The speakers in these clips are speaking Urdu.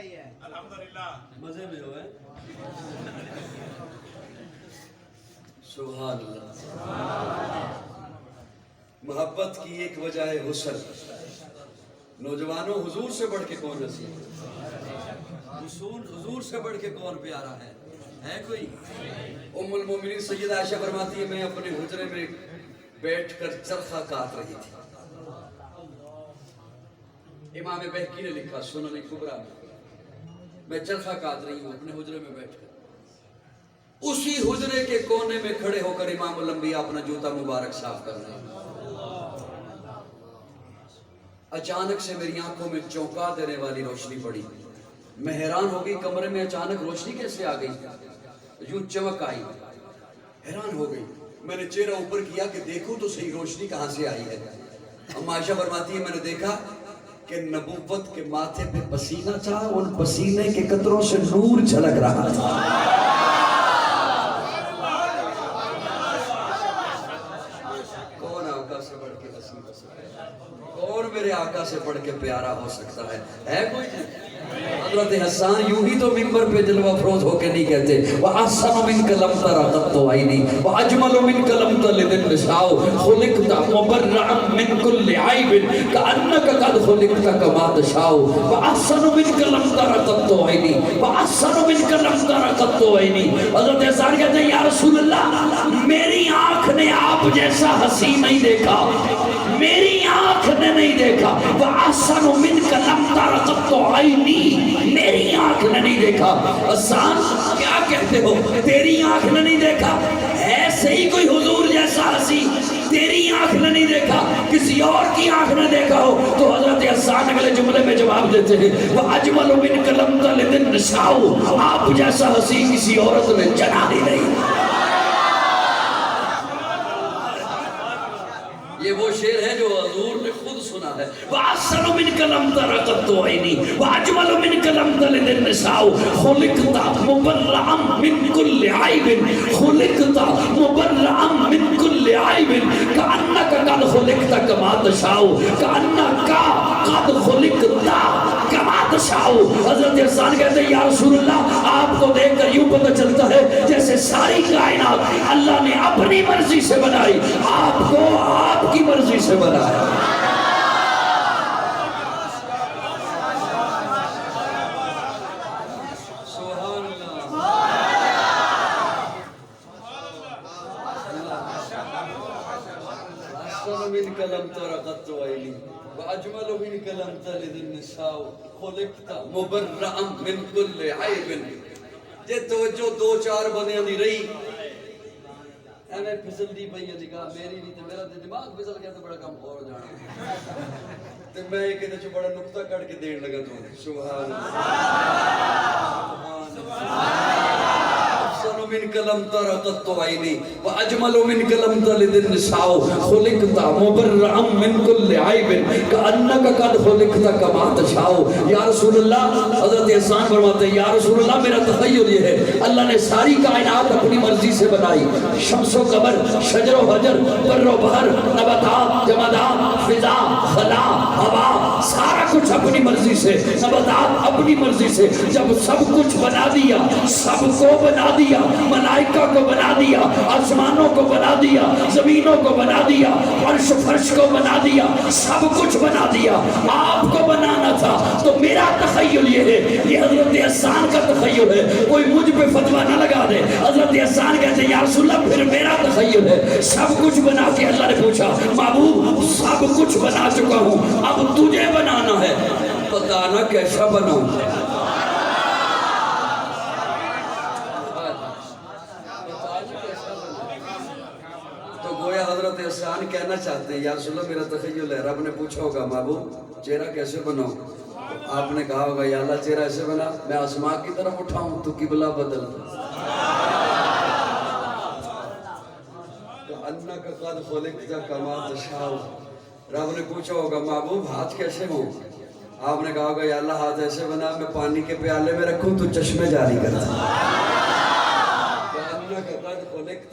الحمدللہ مزے میں ہوئے سبحان اللہ۔ محبت کی ایک وجہ ہے حسن۔ نوجوانوں حضور سے بڑھ کے کون نصیب؟ حضور سے بڑھ کے کون پیارا ہے کوئی؟ ام المومنین سیدہ عائشہ فرماتی ہے میں اپنے حجرے میں بیٹھ کر چرخہ کاٹ رہی تھی۔ امام بہقی نے لکھا سنن کبریٰ میں چرخہ کاٹ رہی ہوں اپنے حجرے میں بیٹھ کر۔ اسی حجرے کے کونے میں کھڑے ہو کر امام الانبیاء اپنا جوتا مبارک صاف کر رہے ہیں۔ اچانک سے میری آنکھوں میں چونکا دینے والی روشنی پڑی۔ میں حیران ہو گئی کمرے میں اچانک روشنی کیسے آ گئی؟ یوں چمک آئی، حیران ہو گئی۔ میں نے چہرہ اوپر کیا کہ دیکھوں تو صحیح روشنی کہاں سے آئی ہے۔ اما عائشہ فرماتی ہے میں نے دیکھا کہ نبوت کے ماتھے پہ پسینہ تھا، ان پسینے کے قطروں سے نور جھلک رہا تھا۔ کون آقا سے بڑھ کے حسین ہو سکتا ہے؟ کون میرے آقا سے بڑھ کے پیارا ہو سکتا ہے کوئی؟ حضرت حسان یوں ہی تو ممبر پہ جلوہ افروز ہو کے نہیں کہتے وَأَحْسَنُ مِنْكَ لَمْ تَرَ قَطُّ عَيْنِي وَأَجْمَلُ مِنْكَ لَمْ تَلِدِ النِّسَاءُ خُلِقْتَ مُبَرَّأً مِنْ كُلِّ عَيْبٍ كَأَنَّكَ قَدْ خُلِقْتَ كَمَا تَشَاءُ وَأَحْسَنُ مِنْكَ لَمْ تَرَ قَطُّ عَيْنِي وَأَحْسَنُ مِنْكَ لَمْ تَرَ قَطُّ عَيْنِي۔ حضرت حسان کہتے ہیں یا رسول اللہ میری آنکھ نے آپ جیسا حسین نہیں دیکھا، میری آنکھ نے نہیں دیکھا۔ وَأَحْسَنُ مِنْكَ لَمْ تَرَ قَطُّ عَيْنِي، میری آنکھ نے نہیں دیکھا۔ حسان کیا کہتے ہو تیری آنکھ نے نہیں دیکھا؟ ایسے ہی کوئی حضور جیسا حسین تیری آنکھ نے نہیں دیکھا، کسی اور کی آنکھ نے دیکھا ہو تو حضرت حسان اگلے جملے میں جواب دیتے ہیں وَأَجْمَلُ مِنْكَ لَمْ تَلِدِ النِّسَاءُ، آپ جیسا حسین کسی عورت نے جنا ہی نہیں۔ یہ وہ شعر ہے جو حضور نے خود سنا ہے وَأَحْسَنُ مِنْكَ لَمْ تَرَ قَطُّ عَيْنِي وَأَجْمَلُ مِنْكَ لَمْ تَلِدِ النِّسَاءُ خُلِقْتَ مُبَرَّأً مِنْ كُلِّ عَيْبٍ خُلِقْتَ مُبَرَّأً مِنْ كُلِّ عَيْبٍ كَأَنَّكَ قَدْ خُلِقْتَ كَمَا تَشَاءُ كَأَنَّكَ قَدْ خُلِقْتَ كَمَا تَشَاءُ۔ حضرت حسان کہتے ہیں یا رسول اللہ آپ کو دیکھ کر یوں پتہ چلتا ہے جیسے ساری کائنات اللہ نے اپنی مرضی سے بنائی، آپ کو آپ کی مرضی سے بنایا۔ سبحان اللہ۔ أحسن منك لم تر قط عيني وأجمل منك لم تلد النساء خلقت مبرأ من كل عيب۔ جے توجہ دو چار بندیاں دی رہی ایویں پھسل دی پئی ہے نگاہ میری نہیں تے میرا دماغ پھسل گیا تے بڑا کم ہو جانا تے میں ایک دے چ بڑا نقطہ کٹ کے دین لگا تو سبحان اللہ سبحان اللہ۔ أحسن منك لم تر قط عيني وأجمل منك لم تلد النساء خلقت مبرأ من كل عيب كأنك قد خلقت كما تشاء۔ یا رسول اللہ حضرت حسان فرماتے ہیں یا رسول اللہ میرا تخیل یہ ہے اللہ نے ساری کائنات اپنی مرضی سے بنائی، شمس و قمر، شجر و حجر، بر و بحر، نباتات، جمادات، فضا، خلا، ہوا، سارا کچھ اپنی مرضی سے، نباتات اپنی مرضی سے۔ جب سب کچھ بنا دیا، سب کو بنا دیا، ملائکہ کو بنا دیا، آسمانوں کو بنا دیا، زمینوں کو بنا دیا، عرش فرش کو بنا دیا، سب کچھ بنا دیا، آپ کو بنانا تھا تو میرا تخیل یہ ہے، یہ حضرت حسان کا تخیل ہے، کوئی مجھ پہ فتویٰ نہ لگا دے۔ حضرت حسان کہتے ہیں یا رسول اللہ پھر میرا تخیل ہے، سب کچھ بنا کے اللہ نے پوچھا محبوب سب کچھ بنا چکا ہوں اب تجھے بنانا ہے، بتانا کیسا بناؤں۔ تو گویا حضرت حسان کہنا چاہتے ہیں یا رسول اللہ میرا تخیل ہے، رب نے پوچھا ہوگا محبوب چہرہ کیسے بناؤں؟ آپ نے کہا ہوگا یا اللہ چہرہ ایسے بنا میں آسمان کی طرف اٹھاؤں تو قبلہ بدل انک قد خلقت کما تشاء۔ رب نے پوچھا ہوگا محبوب ہاتھ کیسے ہوں؟ آپ نے کہا ہوگا یا اللہ ہاتھ ایسے بنا میں پانی کے پیالے میں رکھوں تو چشمے جاری کرتا۔ انک قد خلقت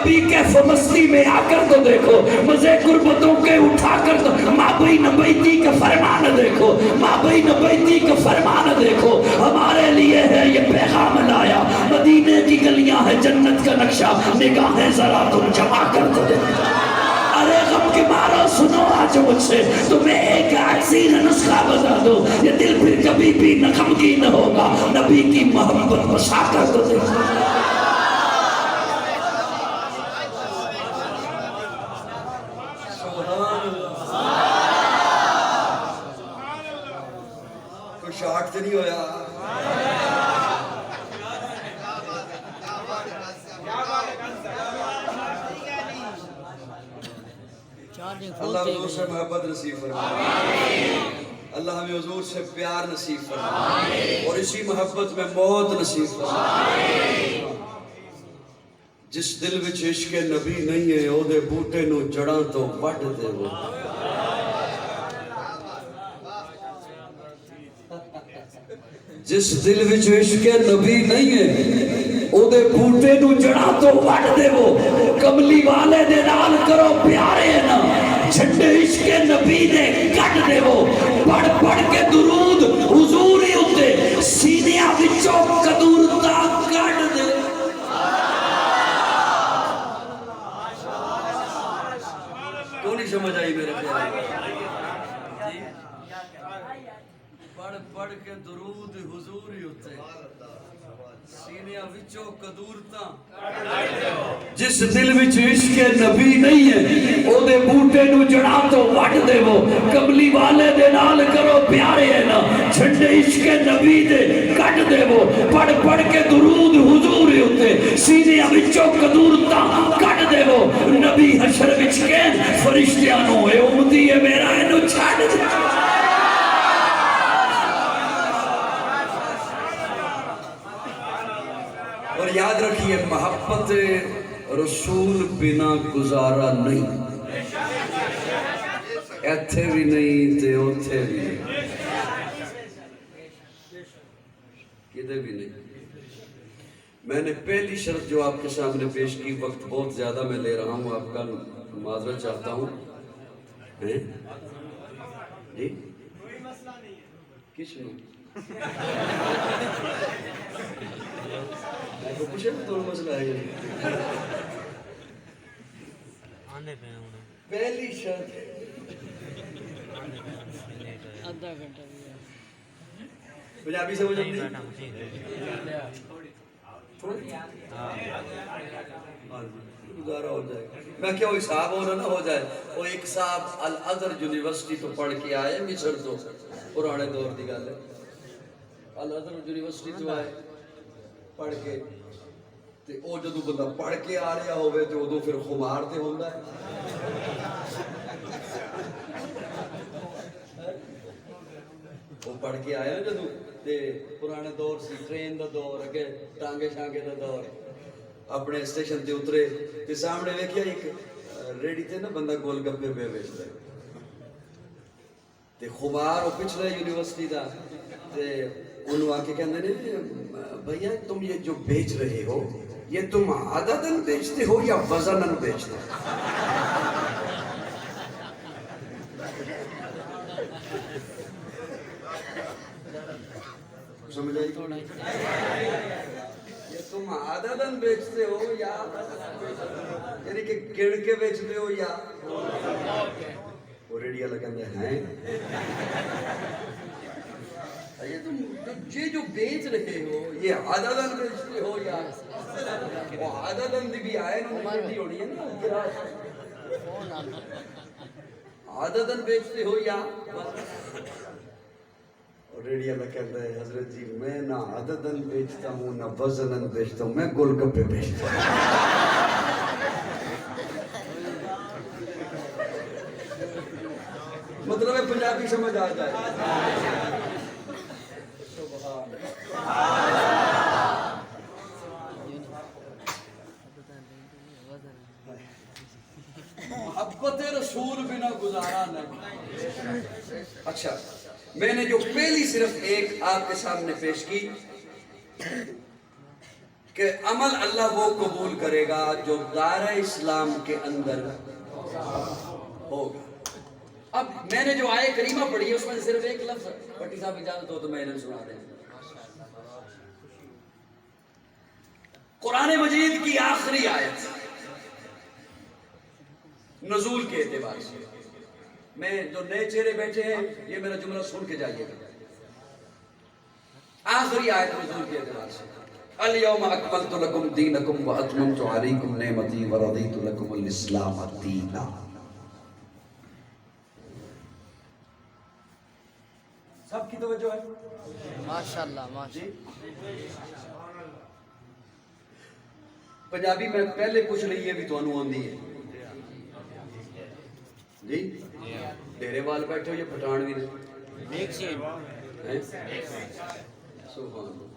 کبھی کیف مستی میں آ کر تو دیکھو, مزے قربتوں کے اٹھا کر تو مابئی نبیتی کا فرمان دیکھو, مابئی نبیتی کا فرمان دیکھو. ہمارے لیے ہے یہ پیغام لایا, مدینے کی گلیاں ہے جنت کا نقشہ, نگاہیں ذرا تم جمع کر تو دیکھو. ارے غم کے مارو سنو آج مجھ سے, تمہیں ایک عزیز نسخہ بتا دو, یہ دل پھر کبھی بھی نہ غمگین ہوگا, نبی کی محبت بسا کر تو دیکھو. کوئی شارٹ تو نہیں ہویا؟ اللہ حضور سے محبت نصیب فرمائے, اللہ ہمیں حضور سے پیار نصیب فرمائے, اور اسی محبت میں موت نصیب فرمائے. جس دل وچ عشق نبی نہیں ہے, او دے بوٹے نو جڑاں تو وڈ دے وہ. جس دل وچ عشق نبی نہیں ہے, او دے بوٹے نو جڑاں تو وڈ دے وہ. کملی والے دے نال کرو پیارے نا, جھنڈے عشق نبی دے کٹ دے وہ. پڑھ پڑھ کے درود حضور ہی اتے, سینیاں وچوں قدورتا کٹ دے. کیوں نہیں سمجھ آئی میرے پیارے؟ پڑھ پڑھ کے درود حضور ہی اتے, سینیاں وچوں قدورتا. جس دل وچ عشق نبی نہیں ہے, او دے بوٹے نو جڑاں تو وڈ دے وہ. کملی والے دے نال کرو پیارے ہے نا, جھنڈے عشق نبی دے کٹ دے وہ. پڑھ پڑھ کے درود حضور ہی اتے, سینیاں وچوں قدورتا کٹ دے وہ. نبی حشر وچ کہن فرشتیاں نو, اے امتی ہے میرا اینو چھڈ دے. اور یاد رکھیے, محبت رسول بنا گزارا نہیں, ایتھے بھی نہیں تے اوتھے بھی نہیں, کدے بھی نہیں. میں نے پہلی شرط جو آپ کے سامنے پیش کی, وقت بہت زیادہ میں لے رہا ہوں, آپ کا معذرت چاہتا ہوں. جی کس نے پوچھے تو مسئلہ ہے. پہلی شرط پنجابی سمجھ آتی گزارا ہو جائے. میں کیا وہ حساب ہو رہا نہ ہو جائے. وہ ایک صاحب الازہر یونیورسٹی تو پڑھ کے آئے, مصر تو, پرانے دور دی گل ہے. الازہر یونیورسٹی تو آئے پڑھ کے, تے او جدو بندہ پڑھ کے آ رہا ہوئے تے ادو پھر خمار تے ہوندا ہے. وہ پڑھ کے آیا نا جدو, تے پرانے دور سی, ٹرین دا دور, اگے ٹانگے شانگے دا دور. اپنے اسٹیشن تے اترے تے سامنے ویکھیا ایک ریڑی تے نا بندہ گول گپے پہ بیچدا ہے, تے خمار وہ پچھلا یونیورسٹی دا, تے انہوں آ کے کہندے نے, بھیا تم یہ جو بیچ رہے ہو, یہ تم عددن بیچتے ہو یا وزنن بیچتے ہو؟ سمجھ آئی تھوڑا؟ یہ تم عددن بیچتے ہو یا یعنی کہ گڑ کے بیچتے ہو یا وہ ریڈیا لگندے ہیں. یہ تم جو بیچ رہے ہو, یہ عددن بیچتے ہو یا وہ عددن دی بھی آئے نا مٹی ہونی ہے نا, عددن بیچتے ہو یا ریڈیا میں کہتا ہے, حضرت جی میں نہ عددن بیچتا ہوں نہ وزنن بیچتا ہوں, میں گول گپے بیچتا ہوں. مطلب ہے پنجابی سمجھ آ جائے. محبت رسول بنا گزارا نہیں. اچھا, میں نے جو پہلی صرف ایک آپ کے سامنے پیش کی, کہ عمل اللہ وہ قبول کرے گا جو دائرہ اسلام کے اندر ہوگا. اب میں نے جو آیہ کریمہ پڑھی ہے اس میں صرف ایک لفظ ہے. پٹی صاحب اجازت ہو تو میں انہیں سنا دیں. قرآن مجید کی آخری آیت نزول کے اعتبار سے. میں جو نئے چہرے بیٹھے ہیں یہ میرا جملہ سن کے جائیے گا. آخری آیت نزول کے اعتبار سے الیوم اکملت لکم دینکم واتممت علیکم نعمتی ورضیت لکم الاسلام دینا. سب کی توجہ ہے؟ ماشاءاللہ ماشاءاللہ. پنجابی میں پہلے پوچھ رہی ہے بھی تو انو آندی ہے جی. ڈیرے وال بیٹھے ہو یہ پٹھان بھی نہیں. سبحان اللہ.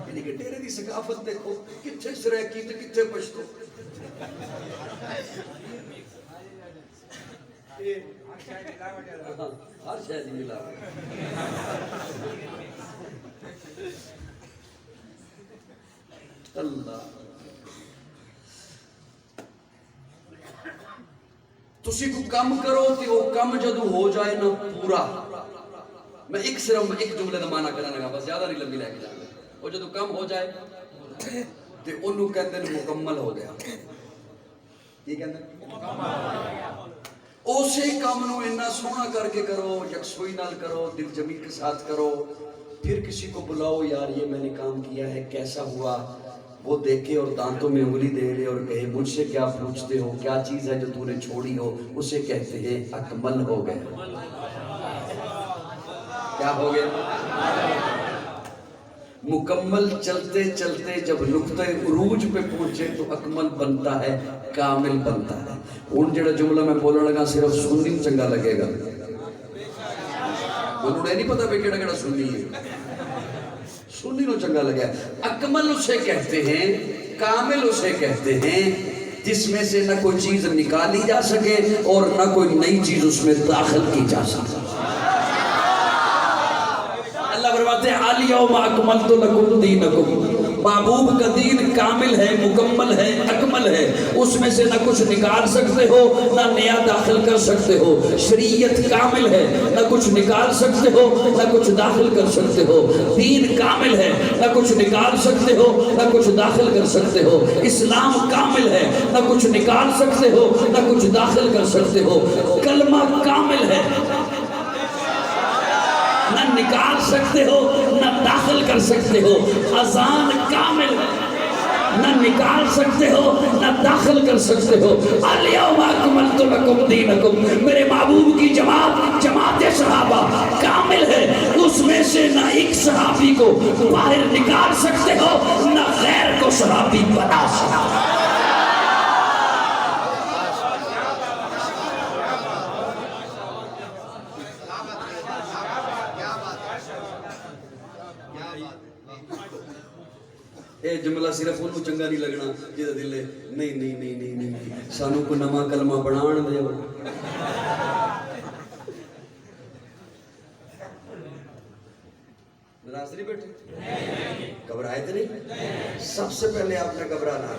یعنی کہ ڈیرے دی ثقافت دیکھو کتھے سریکی تے کتھے پشتو. ہر شاید ہی ملا. اللہ تسی کو کم کرو تے وہ کم جدو ہو جائے نا پورا. میں صرف ایک جملے کا معنی کرنا لگا بس زیادہ نہیں لمبی لے کے جانا. وہ جدو کم ہو جائے تے انہوں کہتے ہیں مکمل ہو گیا. یہ کہتے ہیں اسی کام نو اتنا سونا کر کے کرو, یکسوئی نال کرو, دل جمی کے ساتھ کرو. پھر کسی کو بلاؤ یار یہ میں نے کام کیا ہے کیسا ہوا, وہ دیکھے اور دانتوں میں انگلی دے لے اور کہے مجھ سے کیا پوچھتے ہو, کیا چیز ہے جو تو نے چھوڑی ہو, اسے کہتے ہیں اکمل ہو گئے. کیا ہو گیا؟ مکمل. چلتے چلتے جب نقطہ عروج پہ پہنچے تو اکمل بنتا ہے, کامل بنتا ہے. ان جڑا جملہ میں بولنے لگا صرف سنی چنگا لگے گا. انہوں نے نہیں پتا بھی کیڑا کیڑا سنی ہے. سنی نو چنگا لگا. اکمل اسے کہتے ہیں, کامل اسے کہتے ہیں جس میں سے نہ کوئی چیز نکالی جا سکے اور نہ کوئی نئی چیز اس میں داخل کی جا سکے. اللہ فرماتے ہیں الیوم اکملت لکم دینکم. محبوب کا دین کامل ہے, مکمل ہے, اکمل ہے. اس میں سے نہ کچھ نکال سکتے ہو نہ نیا داخل کر سکتے ہو. شریعت کامل ہے, نہ کچھ نکال سکتے ہو نہ کچھ داخل کر سکتے ہو. دین کامل ہے, نہ کچھ نکال سکتے ہو نہ کچھ داخل کر سکتے ہو. اسلام کامل ہے, نہ کچھ نکال سکتے ہو نہ کچھ داخل کر سکتے ہو. کلمہ کامل ہے, نہ نکال سکتے ہو نہ داخل کر سکتے ہو. اذان کامل, نہ نکال سکتے ہو نہ داخل کر سکتے ہو. الیوم اکملت لکم دینکم. میرے محبوب کی جماعت صحابہ کامل ہے. اس میں سے نہ ایک صحابی کو باہر نکال سکتے ہو نہ غیر کو صحابی بنا سکتے ہو. اے جملہ صرف انہوں چنگا نہیں لگنا جیسا دل ہے نہیں نہیں نہیں نہیں نہیں سانو کو نواں کلمہ بنان دے. ناراض نہیں بیٹھے, گھبرائے تو نہیں. سب سے پہلے آپ نے گھبرانا.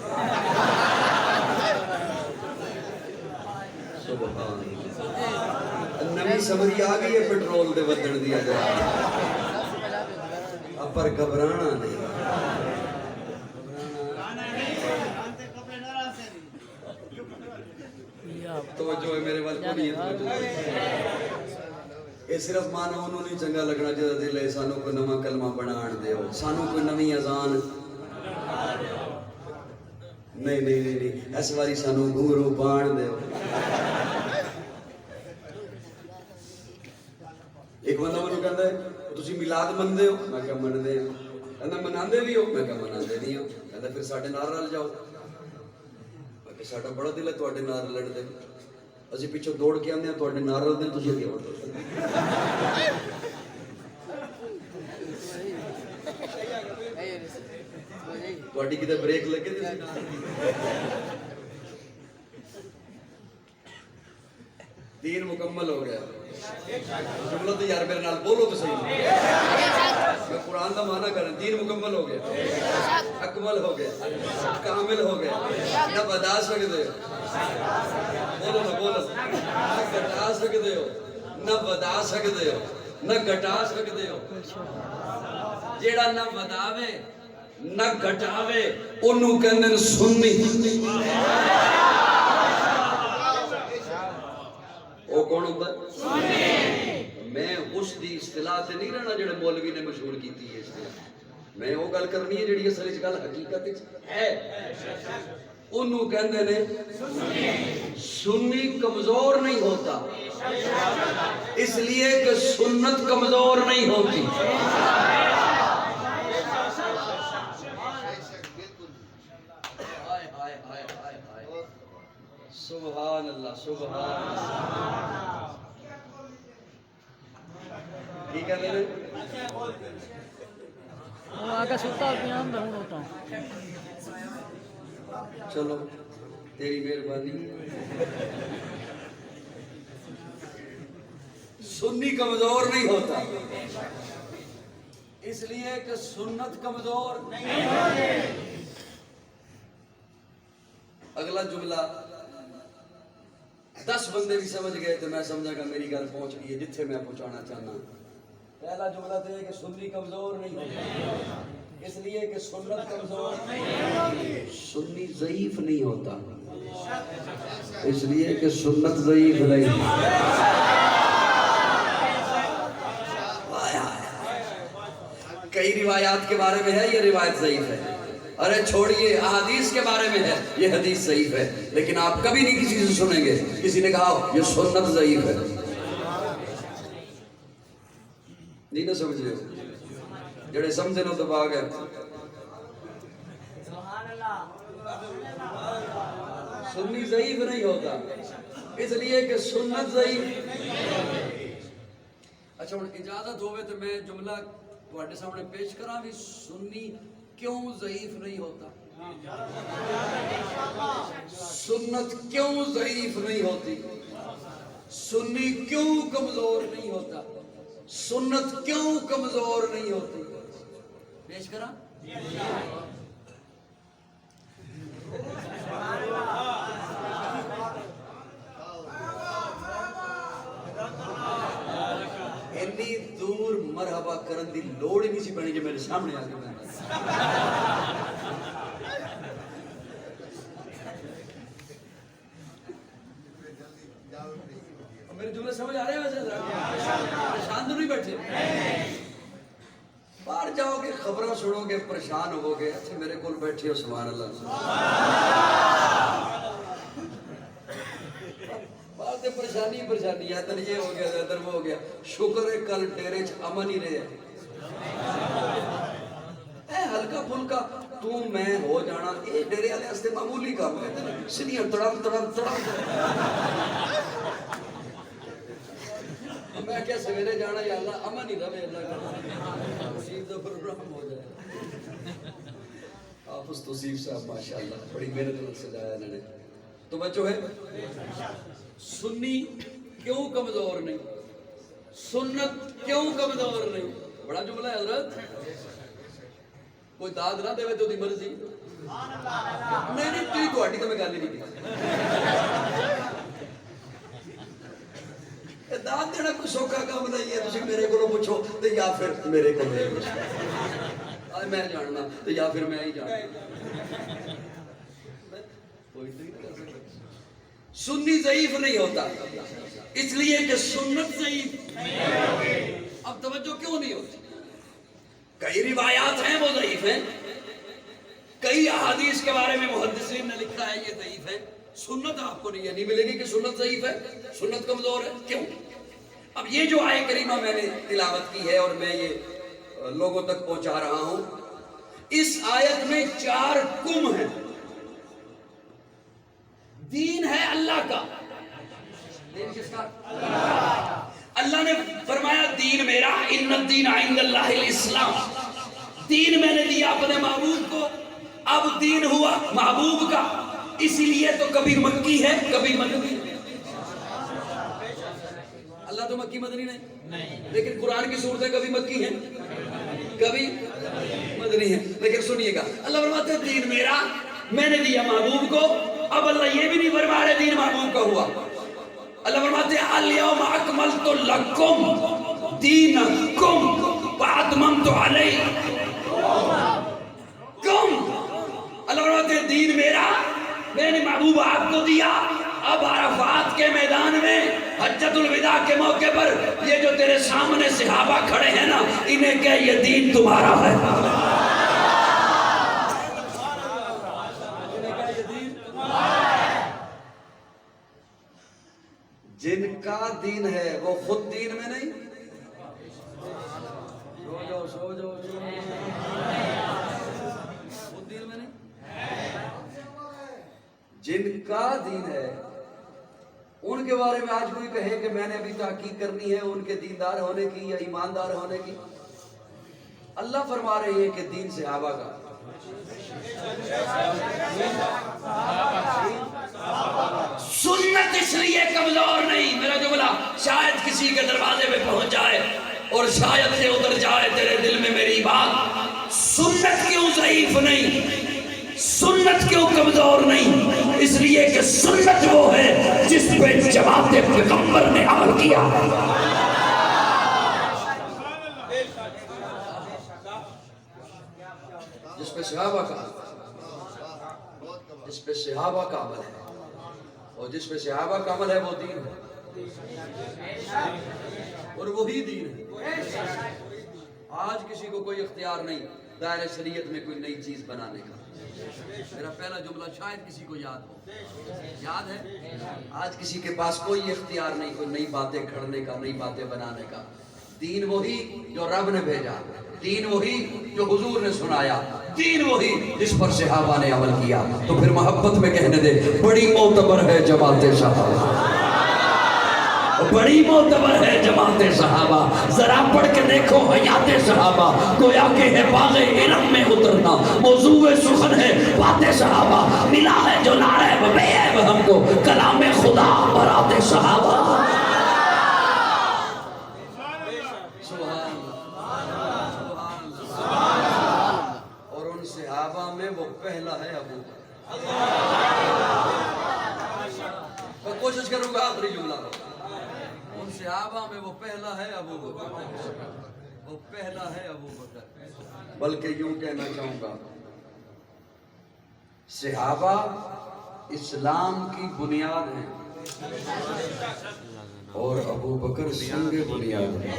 سبحان اللہ. نمی سمری آ گئی ہے پیٹرول دے ودن دیا جائے اب پر گھبرانا نہیں. توجہ ہے میرے وال کو نہیں ہے توجہ. یہ صرف مانا انہوں نہیں چنگا لگنا جیسا دل ہے سانو کو نواں کلمہ بنان دے ہو, سانو کو نویں اذان نہیں نہیں نہیں نہیں اس واری سانو گھنگرو پان دے ہو. ایک بندہ مجھے کہتا ہے تسی میلاد مندے ہو, میں کہا مندے ہیں. کہتا مناندے بھی ہو, میں کہا مناندے نہیں ہو. کہتا پھر ساڈے نال رل جاؤ. ساڈا بڑا دل ہے تواڈے نال لڑ دے. اسی پیچھے دوڑ کے آنے ہیں تواڈے نال رل دے تسی اگے وڑ دو. تواڈی کتے بریک لگے تے دین مکمل ہو گیا. جملہ تو یار میرے نال بولو تو صحیح. میں قرآن کا معنی کر رہا ہوں. دین مکمل ہو گیا, اکمل ہو گیا, کامل ہو گیا. نہ بدا سکتے ہو, بولو نہ بولو, نہ گھٹا سکتے ہو, نہ بدا سکتے ہو, نہ گھٹا سکتے ہو. جیڑا نہ بداوے نہ گھٹاوے انہوں کہندے نے سنی. وہ کون ہوتا ہے؟ میں اس دی اصطلاح سے نہیں رہنا جڑے مولوی نے مشہور کیتی ہے اصطلاح. میں وہ گل کرنی ہے جڑی اصل وچ گل حقیقت وچ ہے. انہوں کہندے نے سنی کمزور نہیں ہوتا اس لیے کہ سنت کمزور نہیں ہوتی. سبحان اللہ, سبحان اللہ. ٹھیک ہے میرے آگے ستا پیان ہوں ہوتا. چلو تیری مہربانی. سنی کمزور نہیں ہوتا اس لیے کہ سنت کمزور نہیں ہوتی. اگلا جملہ 10 بندے بھی سمجھ گئے تو میں سمجھا کہ میری گل پہنچ گئی ہے جتھے میں پہنچانا چاہنا. پہلا جملہ تو ہے کہ سنی کمزور نہیں ہوتا اس لیے کہ سنت کمزور نہیں ہوتی. سنی ضعیف نہیں ہوتا اس لیے کہ سنت ضعیف نہیں ہوتی. کئی روایات کے بارے میں ہے یہ روایت ضعیف ہے. ارے چھوڑیے, احادیث کے بارے میں ہے یہ حدیث ضعیف ہے. لیکن آپ کبھی نہیں کسی سے سنیں گے کسی نے کہا یہ سنت ضعیف ہے. نہیں نہ سمجھے, جڑے سمجھے نو دبا گئے. سنی ضعیف نہیں ہوتا اس لیے کہ سنت ضعیف. اچھا ہوں اجازت ہوئے تو میں جملہ تواڈے سامنے پیش کراں بھی سنی کیوں ضعیف نہیں ہوتا, سنت کیوں ضعیف نہیں ہوتی, سنی کیوں کمزور نہیں ہوتا, سنت کیوں کمزور نہیں ہوتی. پیش کراں. اتنی دور مرحبا کرن دی لوڑ ہی نہیں سی پڑی کہ میرے سامنے آ کے میرے جملے سمجھ آ رہے ہیں ویسے پریشان تو نہیں بیٹھے. باہر جاؤ گے خبریں سنو گے پریشان ہو گے. اچھا میرے کول بیٹھے ہو سبحان اللہ. باہر سے پریشانی پریشانی ہے, ادھر یہ ہو گیا ادھر وہ ہو گیا. شکر ہے کل ڈیرے چ امن ہی رہے. اے ہلکا پھلکا تو میں ہو جانا یہ ڈیرے والے واسطے معمولی کام ہے. سنیاں تڑم تڑم تڑم. میں کیا سویرے جانا یا اللہ امن ہی رہے, اللہ کا نصیب کا پروگرام ہو جائے. حافظ توصیف صاحب ماشاءاللہ بڑی محنت سے سجایا انہوں نے. تو بچوں ہے سنی کیوں کمزور نہیں, سنت کیوں کمزور نہیں. بڑا جملہ ہے حضرت. کوئی داد نہ دے تو دی مرضی. نہیں نہیں تھی تو میں گل ہی نہیں کی. داد دینا کوئی سوکھا کام نہیں ہے. تسی میرے کو پوچھو تو یا پھر میرے کو پوچھو. میں جاننا تو یا پھر میں ہی جاننا. سنی ضعیف نہیں ہوتا اس لیے کہ سنت ضعیف نہیں ہوتی. اب توجہ کیوں نہیں ہوتی؟ کئی روایات ہیں وہ ضعیف ہیں, کئی احادیث کے بارے میں محدثین نے لکھا ہے یہ ضعیف ہے. سنت آپ کو نہیں ملے گی کہ سنت ضعیف ہے, سنت کمزور ہے. کیوں؟ اب یہ جو آیت کریمہ میں نے تلاوت کی ہے اور میں یہ لوگوں تک پہنچا رہا ہوں, اس آیت میں 4 کم ہیں. دین ہے اللہ کا. دین کس کا؟ اللہ نے فرمایا دین میرا, ان الدین عند اللہ الاسلام. دین میں نے دیا اپنے محبوب کو, اب دین ہوا محبوب کا. اسی لیے تو کبھی مکی ہے کبھی مدنی. مدنی نہیں؟ لیکن قرآن کی صورتیں کبھی مکی ہیں کبھی مدنی ہیں. لیکن سنیے گا اللہ فرماتے ہیں دین میرا میں نے دیا محبوب کو. اب اللہ یہ بھی نہیں فرما رہے دین محبوب کا ہوا. اللہ فرماتے ہیں الیوم اکملت لکم دینکم واتممت علیکم. اللہ فرماتے ہیں دین میرا میں نے محبوب آپ کو دیا. اب عرفات کے میدان میں حجۃ الوداع کے موقع پر یہ جو تیرے سامنے صحابہ کھڑے ہیں نا انہیں کہ یہ دین تمہارا ہے. جن کا دین ہے وہ خود دین میں نہیں. سو جاؤ خود دین میں نہیں. جن کا دین ہے ان کے بارے میں آج کوئی کہے کہ میں نے ابھی تحقیق کرنی ہے ان کے دیندار ہونے کی یا ایماندار ہونے کی. اللہ فرما رہے ہیں کہ دین صحابہ کا. سنت اس لیے کمزور نہیں. میرا جملہ شاید کسی کے دروازے پہ پہنچ جائے اور شاید سے اتر جائے تیرے دل میں میری بات. سنت کیوں ضعیف نہیں, سنت کیوں کمزور نہیں؟ اس لیے کہ سنت وہ ہے جس پہ جماعت پیغمبر نے عمل کیا. جس پہ صحابہ کا عمل ہے اور جس پہ صحابہ کا عمل ہے وہ دین ہے اور وہی دین ہے. آج کسی کو کوئی اختیار نہیں دائرہ شریعت میں کوئی نئی چیز بنانے کا. میرا پہلا جملہ شاید کسی کو یاد ہو. یاد ہے؟ آج کسی کے پاس کوئی اختیار نہیں کوئی نئی باتیں کھڑنے کا, نئی باتیں بنانے کا. دین وہی جو رب نے بھیجا, دین وہی جو حضور نے سنایا, دین وہی جس پر صحابہ نے عمل کیا. تو پھر محبت میں کہنے دے بڑی معتبر ہے جماعت صحابہ, بڑی معتبر ہے جماعت صحابہ. ذرا پڑھ کے دیکھو حیات صحابہ, گویا کہ ہے باغ علم میں اترنا. موضوع سخن ہے بات صحابہ, ملا ہے جو نعرہ بے عیب ہم کو کلام خدا برات صحابہ. اور ان صحابہ میں وہ پہلا ہے ابو بکر. میں کوشش کروں گا آخری جملہ ان صحابہ میں وہ پہلا ہے ابو بکر, وہ پہلا ہے ابو بکر. بلکہ یوں کہنا چاہوں گا صحابہ اسلام کی بنیاد ہیں اور ابو بکر سنگ بنیاد ہیں.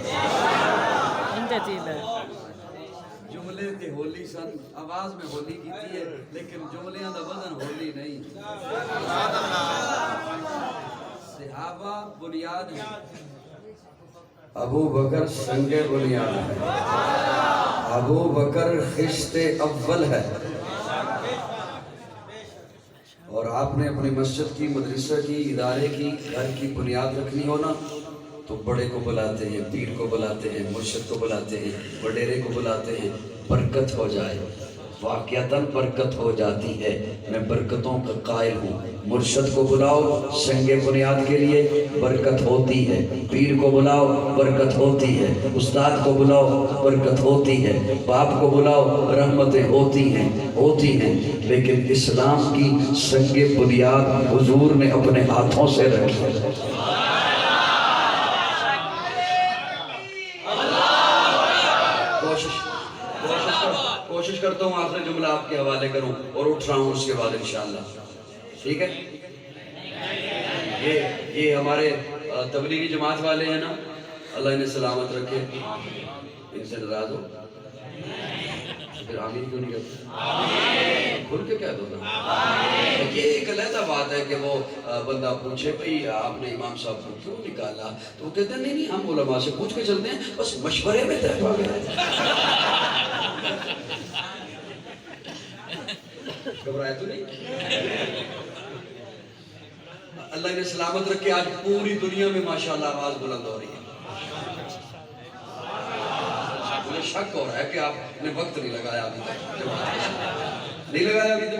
جملے تے ہولی سن, آواز میں ہولی کیتی ہے لیکن جملیاں دا وزن ہولی نہیں. صحابہ بنیاد ہے, ابو بکر سنگ بنیاد ہے, ابو بکر خشت اول ہے. اور آپ نے اپنی مسجد کی, مدرسہ کی, ادارے کی, گھر کی بنیاد رکھنی ہو نا تو بڑے کو بلاتے ہیں, پیر کو بلاتے ہیں, مرشد کو بلاتے ہیں, وڈیرے کو بلاتے ہیں. برکت ہو جائے, واقعتاً برکت ہو جاتی ہے. میں برکتوں کا قائل ہوں. مرشد کو بلاؤ سنگ بنیاد کے لیے, برکت ہوتی ہے. پیر کو بلاؤ برکت ہوتی ہے. استاد کو بلاؤ برکت ہوتی ہے. باپ کو بلاؤ رحمتیں ہوتی ہیں. لیکن اسلام کی سنگ بنیاد حضور نے اپنے ہاتھوں سے رکھی ہے. کوشش کرتا ہوں آخری جملہ آپ کے حوالے کروں اور اٹھ رہا ہوں اس کے بعد انشاءاللہ. ٹھیک ہے؟ یہ ہمارے تبلیغی جماعت والے ہیں نا, اللہ انہیں سلامت رکھے. ان سے ناراض ہو پھر آمین کیوں نہیں کرتے؟ کھل کے کہہ دو نا. یہ ایک علیحدہ بات ہے کہ وہ بندہ پوچھے بھئی آپ نے امام صاحب کو کیوں نکالا, تو وہ کہتے ہیں نہیں ہم علماء سے پوچھ کے چلتے ہیں, بس مشورے میں طے پا گئے. گھبرائے تو نہیں؟ اللہ انہیں سلامت رکھے. آج پوری دنیا میں ماشاءاللہ آواز بلند ہو رہی ہے. مجھے شک ہو رہا ہے کہ آپ نے وقت نہیں لگایا ابھی تک. نہیں لگایا ابھی تک.